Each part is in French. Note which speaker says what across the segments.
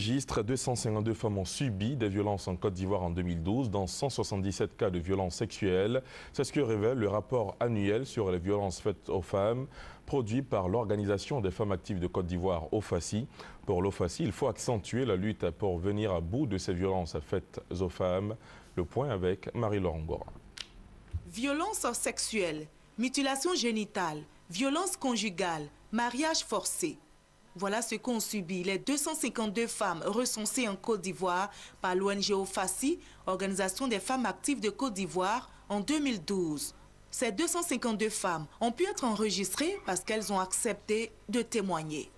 Speaker 1: registre, 252 femmes ont subi des violences en Côte d'Ivoire en 2012, dans 177 cas de violences sexuelles. C'est ce que révèle le rapport annuel sur les violences faites aux femmes, produit par l'Organisation des femmes actives de Côte d'Ivoire, OFACI. Pour l'OFACI, il faut accentuer la lutte pour venir à bout de ces violences faites aux femmes. Le point avec Marie-Laure Ngora.
Speaker 2: Violences sexuelles, mutilation génitale, violence conjugale, mariage forcé. Voilà ce qu'ont subi les 252 femmes recensées en Côte d'Ivoire par l'ONG OFACI, Organisation des femmes actives de Côte d'Ivoire, en 2012. Ces 252 femmes ont pu être enregistrées parce qu'elles ont accepté de témoigner.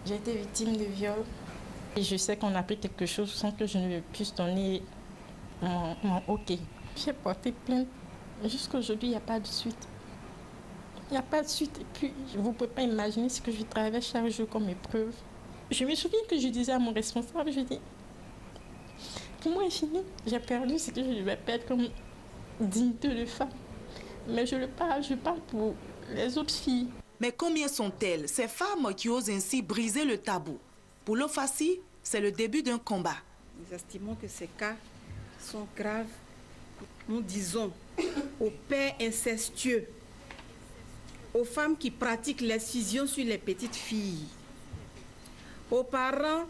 Speaker 3: J'ai été victime de viol et je sais qu'on a pris quelque chose sans que je ne puisse donner mon OK. J'ai porté plainte. Jusqu'à aujourd'hui, il n'y a pas de suite. Il n'y a pas de suite. Et puis, vous ne pouvez pas imaginer ce que je traverse chaque jour comme épreuve. Je me souviens que je disais à mon responsable, je dis, pour moi, c'est fini. J'ai perdu ce que je devais perdre comme dignité de femme. Mais je parle pour les autres filles.
Speaker 2: Mais combien sont-elles, ces femmes qui osent ainsi briser le tabou? Pour l'OFACI, c'est le début d'un combat.
Speaker 4: Nous estimons que ces cas sont graves. Nous disons aux pères incestueux, aux femmes qui pratiquent l'excision sur les petites filles, aux parents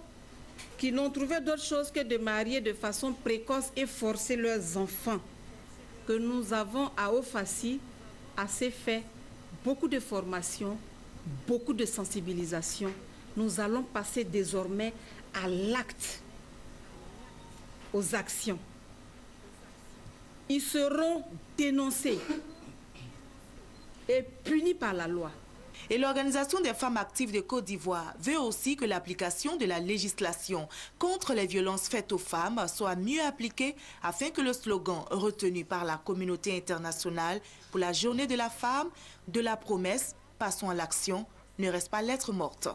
Speaker 4: qui n'ont trouvé d'autre chose que de marier de façon précoce et forcer leurs enfants, que nous avons à OFACI assez fait beaucoup de formation, beaucoup de sensibilisation. Nous allons passer désormais à l'acte, aux actions. Ils seront dénoncés et punis par la loi.
Speaker 2: Et l'Organisation des femmes actives de Côte d'Ivoire veut aussi que l'application de la législation contre les violences faites aux femmes soit mieux appliquée afin que le slogan retenu par la communauté internationale pour la journée de la femme, de la promesse, passons à l'action, ne reste pas lettre morte.